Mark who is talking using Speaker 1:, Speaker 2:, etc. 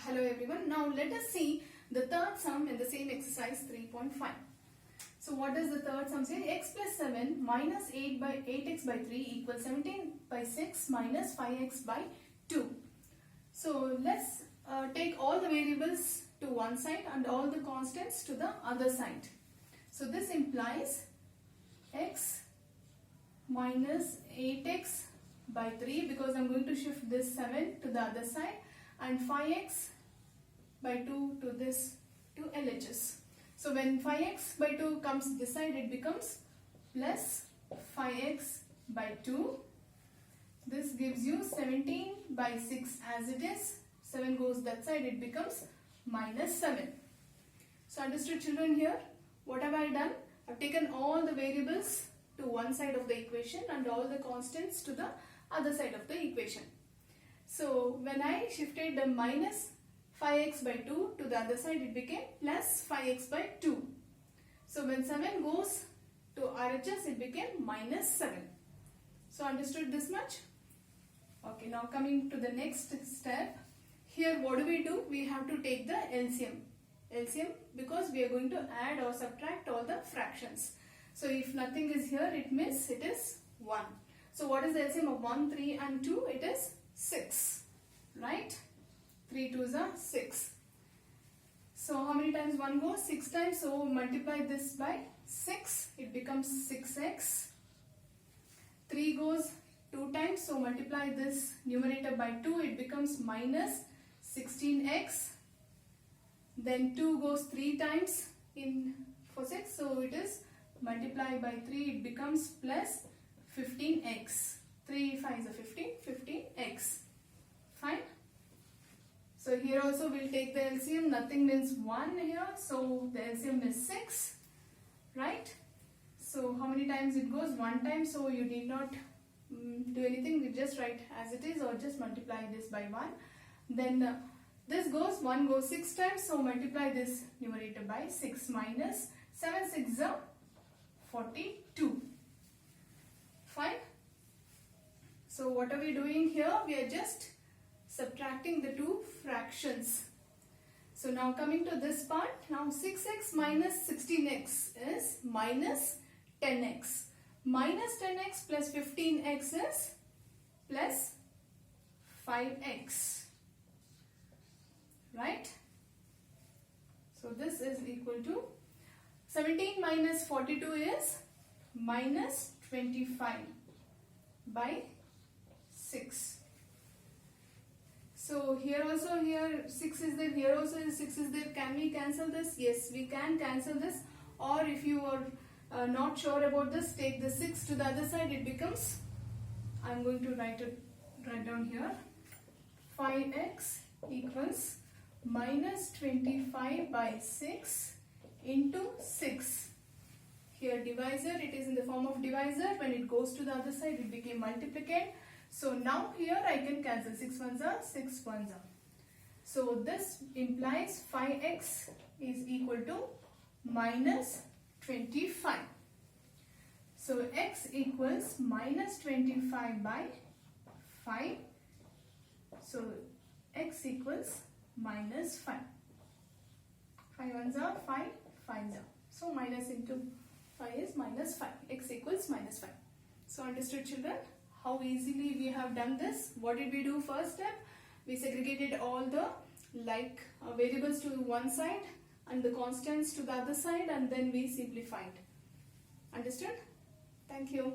Speaker 1: Hello everyone. Now let us see the third sum in the same exercise 3.5. So what does the third sum say? X plus 7 minus 8x by 3 equals 17 by 6 minus 5x by 2. So let's take all the variables to one side and all the constants to the other side. So this implies x minus 8x by 3 because I'm going to shift this 7 to the other side, and 5x by 2 to this to LHS. So when 5x by 2 comes this side, it becomes plus 5x by 2. This gives you 17 by 6 as it is. 7 goes that side, it becomes minus 7. So understood children here? What have I done? I've taken all the variables to one side of the equation and all the constants to the other side of the equation. So when I shifted the minus 5x by 2 to the other side, it became plus 5x by 2. So when 7 goes to RHS, it became minus 7. So understood this much? Okay, now coming to the next step. Here what do? We have to take the LCM. LCM because we are going to add or subtract all the fractions. So if nothing is here, it means it is 1. So what is the LCM of 1, 3 and 2? It is 6, right? 3 2s are 6. So how many times 1 goes? 6 times. So multiply this by 6. It becomes 6x. 3 goes 2 times. So multiply this numerator by 2. It becomes minus 16x. Then 2 goes 3 times in for 6. So it is multiply by 3. It becomes plus 15x. 3 5s are 15. 15x. Fine. So here also we'll take the LCM. Nothing means 1 here. So the LCM is 6. Right? So how many times it goes? 1 time. So you need not do anything. You just write as it is or just multiply this by 1. Then this goes, 1 goes 6 times. So multiply this numerator by 6 minus 7 6 are 42. Fine. So what are we doing here? We are just subtracting the two fractions. So now coming to this part, now 6x minus 16x is minus 10x. Minus 10x plus 15x is plus 5x. Right? So this is equal to 17 minus 42 is minus 25 by 6. So here also, here 6 is there, here also 6 is there. Can we cancel this? Yes, we can cancel this. Or if you are not sure about this, take the 6 to the other side. It becomes, I am going to write down here, 5x equals minus 25 by 6 into 6. Here divisor, it is in the form of divisor. When it goes to the other side, it became multiplicand. So now here I can cancel 6 ones are 6 ones are. So this implies 5x is equal to minus 25. So x equals minus 25 by 5. So x equals minus 5. 5 ones are 5, 5s are. So minus into 5 is minus 5. X equals minus 5. So understood children? How easily we have done this? What did we do first step? We segregated all the variables to one side and the constants to the other side, and then we simplified. Understood? Thank you.